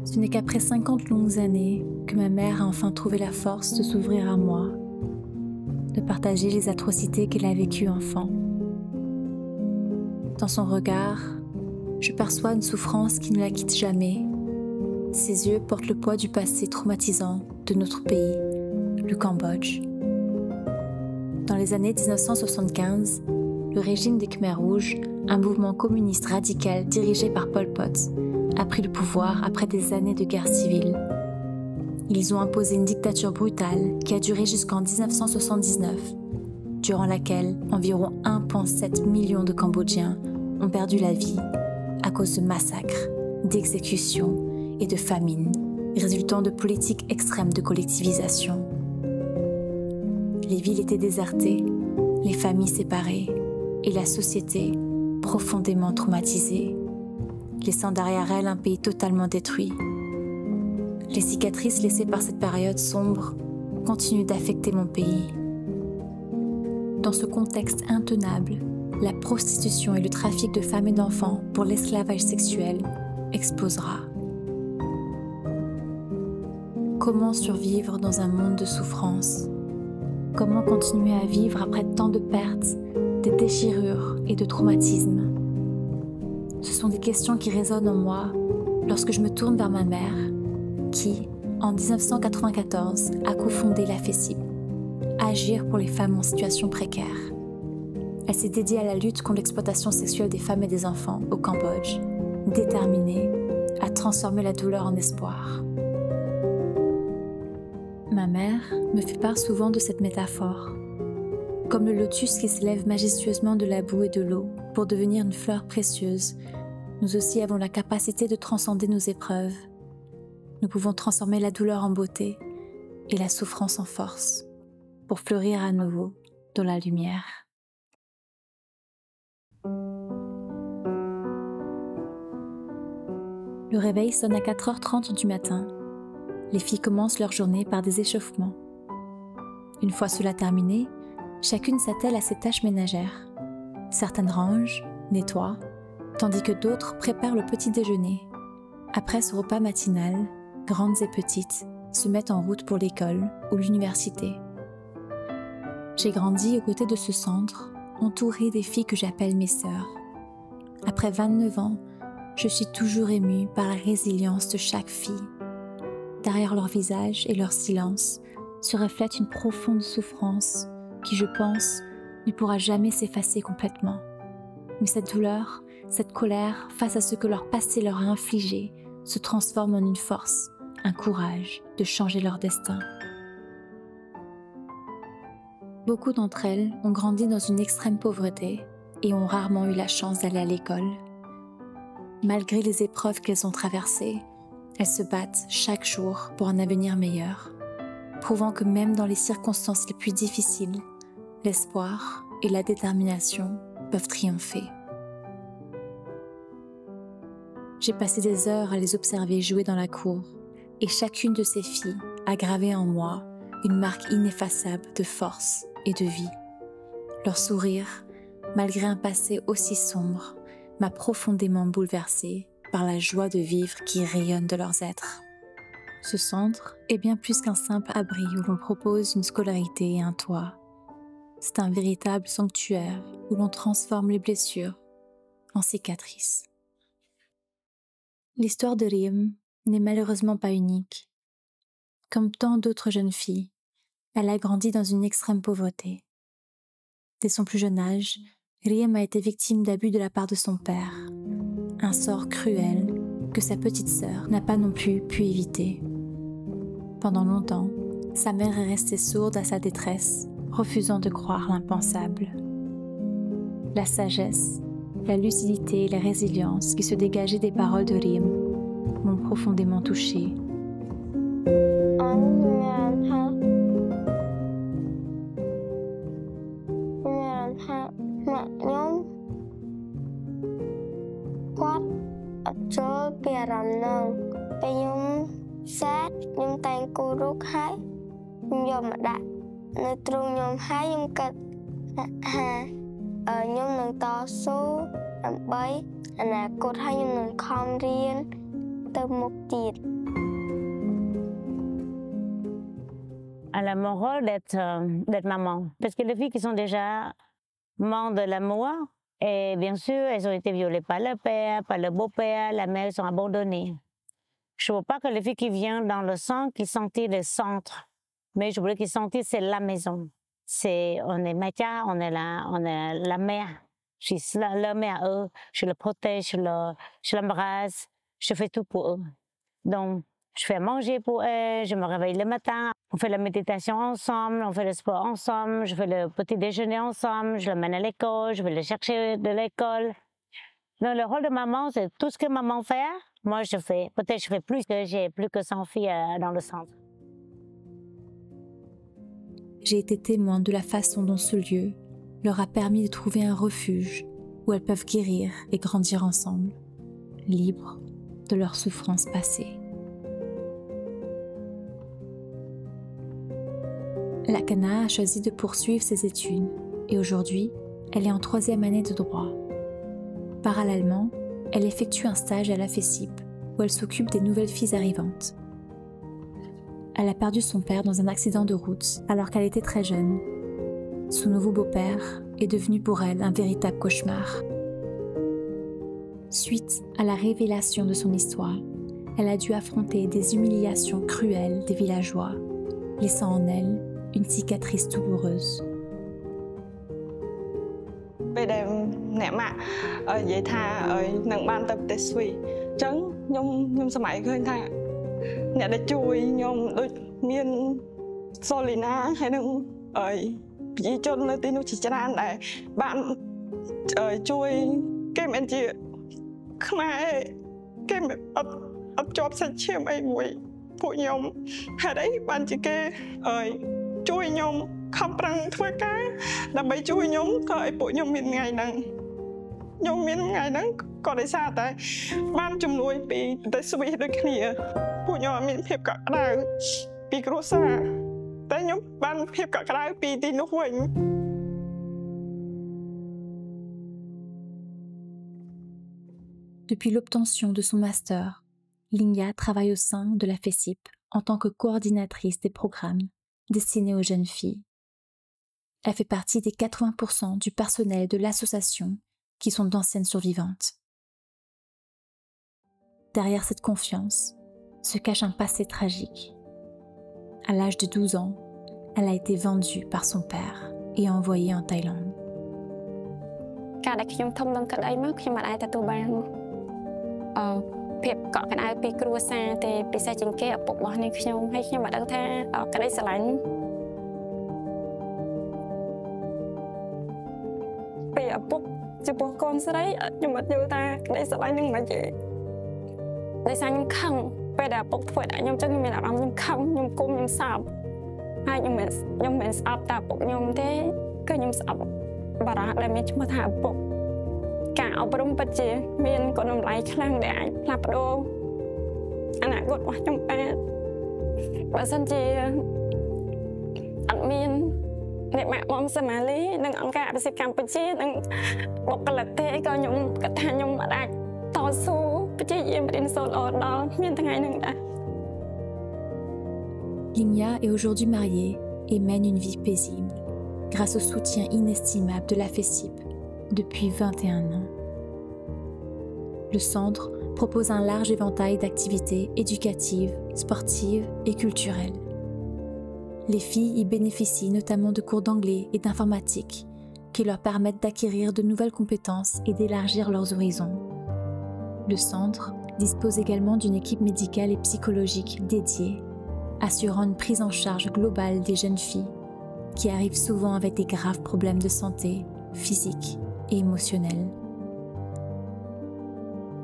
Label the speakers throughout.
Speaker 1: Ce n'est qu'après 50 longues années que ma mère a enfin trouvé la force de s'ouvrir à moi, de partager les atrocités qu'elle a vécues enfant. Dans son regard, je perçois une souffrance qui ne la quitte jamais. Ses yeux portent le poids du passé traumatisant de notre pays, le Cambodge. Dans les années 1975, le régime des Khmers rouges, un mouvement communiste radical dirigé par Pol Pot, a pris le pouvoir après des années de guerre civile. Ils ont imposé une dictature brutale qui a duré jusqu'en 1979, durant laquelle environ 1,7 million de Cambodgiens ont perdu la vie à cause de massacres, d'exécutions et de famines, résultant de politiques extrêmes de collectivisation. Les villes étaient désertées, les familles séparées et la société profondément traumatisée, laissant derrière elle un pays totalement détruit. Les cicatrices laissées par cette période sombre continuent d'affecter mon pays. Dans ce contexte intenable, la prostitution et le trafic de femmes et d'enfants pour l'esclavage sexuel explosera. Comment survivre dans un monde de souffrance? Comment continuer à vivre après tant de pertes, de déchirures et de traumatismes? Ce sont des questions qui résonnent en moi lorsque je me tourne vers ma mère, qui, en 1994, a cofondé la FESIP, Agir pour les femmes en situation précaire. Elle s'est dédiée à la lutte contre l'exploitation sexuelle des femmes et des enfants au Cambodge, déterminée à transformer la douleur en espoir. Ma mère me fait part souvent de cette métaphore. Comme le lotus qui s'élève majestueusement de la boue et de l'eau pour devenir une fleur précieuse, nous aussi avons la capacité de transcender nos épreuves. Nous pouvons transformer la douleur en beauté et la souffrance en force pour fleurir à nouveau dans la lumière. Le réveil sonne à 4h30 du matin. Les filles commencent leur journée par des échauffements. Une fois cela terminé, chacune s'attelle à ses tâches ménagères. Certaines rangent, nettoient, tandis que d'autres préparent le petit déjeuner. Après ce repas matinal, grandes et petites se mettent en route pour l'école ou l'université. J'ai grandi aux côtés de ce centre, entourée des filles que j'appelle mes sœurs. Après 29 ans, je suis toujours émue par la résilience de chaque fille. Derrière leur visage et leur silence se reflète une profonde souffrance qui, je pense, ne pourra jamais s'effacer complètement. Mais cette douleur, cette colère face à ce que leur passé leur a infligé se transforme en une force, un courage de changer leur destin. Beaucoup d'entre elles ont grandi dans une extrême pauvreté et ont rarement eu la chance d'aller à l'école. Malgré les épreuves qu'elles ont traversées, elles se battent chaque jour pour un avenir meilleur, prouvant que même dans les circonstances les plus difficiles, l'espoir et la détermination peuvent triompher. J'ai passé des heures à les observer jouer dans la cour, et chacune de ces filles a gravé en moi une marque ineffaçable de force et de vie. Leur sourire, malgré un passé aussi sombre, m'a profondément bouleversée par la joie de vivre qui rayonne de leurs êtres. Ce centre est bien plus qu'un simple abri où l'on propose une scolarité et un toit. C'est un véritable sanctuaire où l'on transforme les blessures en cicatrices. L'histoire de Riem n'est malheureusement pas unique. Comme tant d'autres jeunes filles, elle a grandi dans une extrême pauvreté. Dès son plus jeune âge, Riem a été victime d'abus de la part de son père, un sort cruel que sa petite sœur n'a pas non plus pu éviter. Pendant longtemps, sa mère est restée sourde à sa détresse, refusant de croire l'impensable. La sagesse, la lucidité et la résilience qui se dégageaient des paroles de Riem m'ont profondément touchée.
Speaker 2: Elle a mon rôle d'être maman. Parce que les filles qui sont déjà mortes de l'amour, et bien sûr, elles ont été violées par le père, par le beau-père, la mère, elles sont abandonnées. Je ne veux pas que les filles qui viennent dans le centre, qui sentent le centre, mais je voulais qu'ils sentent que c'est la maison. On est Maïtia, on est la mère. Je suis la mère à eux, je les protège, je l'embrasse, je fais tout pour eux. Donc, je fais manger pour eux, je me réveille le matin, on fait la méditation ensemble, on fait le sport ensemble, je fais le petit déjeuner ensemble, je l'emmène à l'école, je vais le chercher de l'école. Donc, le rôle de maman, c'est tout ce que maman fait, moi je fais. Peut-être je fais plus, que j'ai plus que 100 filles dans le centre.
Speaker 1: J'ai été témoin de la façon dont ce lieu leur a permis de trouver un refuge où elles peuvent guérir et grandir ensemble, libres de leurs souffrances passées. Lakana a choisi de poursuivre ses études et aujourd'hui, elle est en 3e année de droit. Parallèlement, elle effectue un stage à la FESIP où elle s'occupe des nouvelles filles arrivantes. Elle a perdu son père dans un accident de route alors qu'elle était très jeune. Son nouveau beau-père est devenu pour elle un véritable cauchemar. Suite à la révélation de son histoire, elle a dû affronter des humiliations cruelles des villageois, laissant en elle une cicatrice douloureuse. Depuis l'obtention de son master, Linya travaille au sein de la FESIP en tant que coordinatrice des programmes destinés aux jeunes filles. Elle fait partie des 80% du personnel de l'association qui sont d'anciennes survivantes. Derrière cette confiance se cache un passé tragique. À l'âge de 12 ans, elle a été vendue par son père et envoyée en Thaïlande. Linya est aujourd'hui mariée et mène une vie paisible grâce au soutien inestimable de la FESIP depuis 21 ans. Le centre propose un large éventail d'activités éducatives, sportives et culturelles. Les filles y bénéficient notamment de cours d'anglais et d'informatique qui leur permettent d'acquérir de nouvelles compétences et d'élargir leurs horizons. Le centre dispose également d'une équipe médicale et psychologique dédiée, assurant une prise en charge globale des jeunes filles qui arrivent souvent avec des graves problèmes de santé, physique et émotionnelle.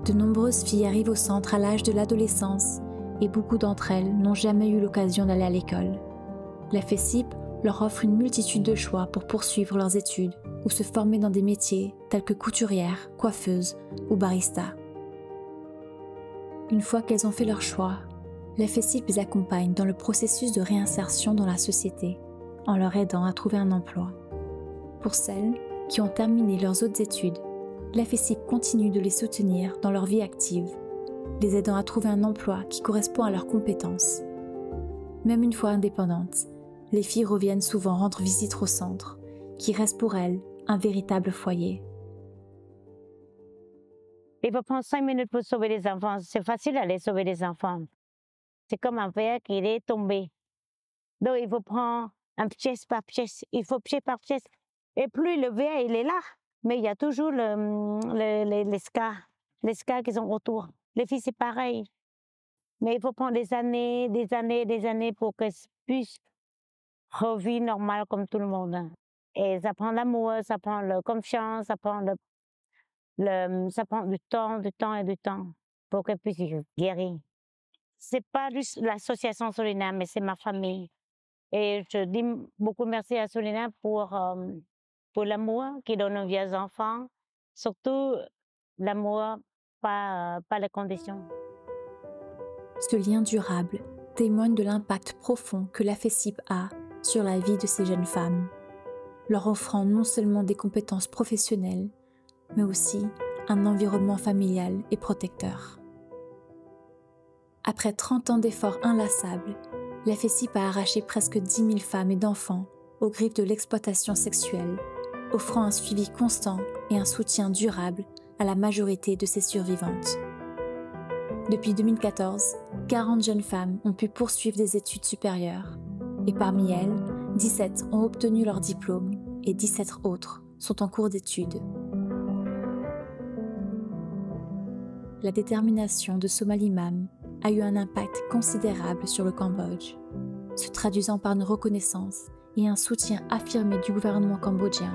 Speaker 1: De nombreuses filles arrivent au centre à l'âge de l'adolescence et beaucoup d'entre elles n'ont jamais eu l'occasion d'aller à l'école. La FESIP leur offre une multitude de choix pour poursuivre leurs études ou se former dans des métiers tels que couturière, coiffeuse ou barista. Une fois qu'elles ont fait leur choix, la FESIP les accompagne dans le processus de réinsertion dans la société en leur aidant à trouver un emploi. Pour celles qui ont terminé leurs autres études, la FESIP continue de les soutenir dans leur vie active les aidant à trouver un emploi qui correspond à leurs compétences. Même une fois indépendantes, les filles reviennent souvent rendre visite au centre, qui reste pour elles un véritable foyer.
Speaker 2: Il faut prendre 5 minutes pour sauver les enfants. C'est facile d'aller sauver les enfants. C'est comme un verre qui est tombé. Donc, il faut prendre un pièce par pièce. Il faut pièce par pièce. Et plus le verre, il est là. Mais il y a toujours les scars qui sont autour. Les filles, c'est pareil. Mais il faut prendre des années pour qu'elles puissent revivre normal comme tout le monde. Et ça prend l'amour, ça prend la confiance, ça prend ça prend du temps pour qu'elles puissent guérir. C'est pas juste l'association Solina, mais c'est ma famille. Et je dis beaucoup merci à Solina pour l'amour qu'il donne aux vieux enfants, surtout l'amour, pas les conditions.
Speaker 1: Ce lien durable témoigne de l'impact profond que la FESIP a sur la vie de ces jeunes femmes, leur offrant non seulement des compétences professionnelles, mais aussi un environnement familial et protecteur. Après 30 ans d'efforts inlassables, la FESIP a arraché presque 10 000 femmes et d'enfants aux griffes de l'exploitation sexuelle, offrant un suivi constant et un soutien durable à la majorité de ses survivantes. Depuis 2014, 40 jeunes femmes ont pu poursuivre des études supérieures, et parmi elles, 17 ont obtenu leur diplôme et 17 autres sont en cours d'études. La détermination de Somalie Mam a eu un impact considérable sur le Cambodge, se traduisant par une reconnaissance et un soutien affirmé du gouvernement cambodgien.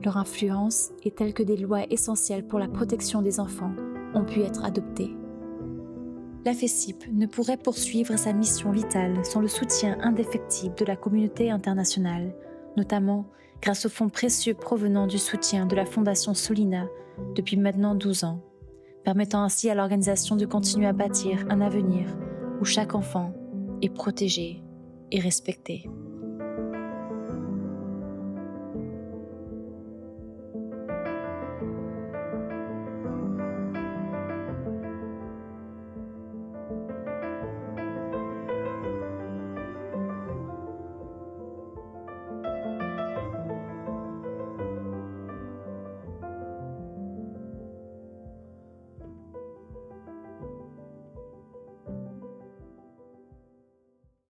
Speaker 1: Leur influence est telle que des lois essentielles pour la protection des enfants ont pu être adoptées. La FESIP ne pourrait poursuivre sa mission vitale sans le soutien indéfectible de la communauté internationale, notamment grâce aux fonds précieux provenant du soutien de la Fondation Solina depuis maintenant 12 ans, permettant ainsi à l'organisation de continuer à bâtir un avenir où chaque enfant est protégé et respecté.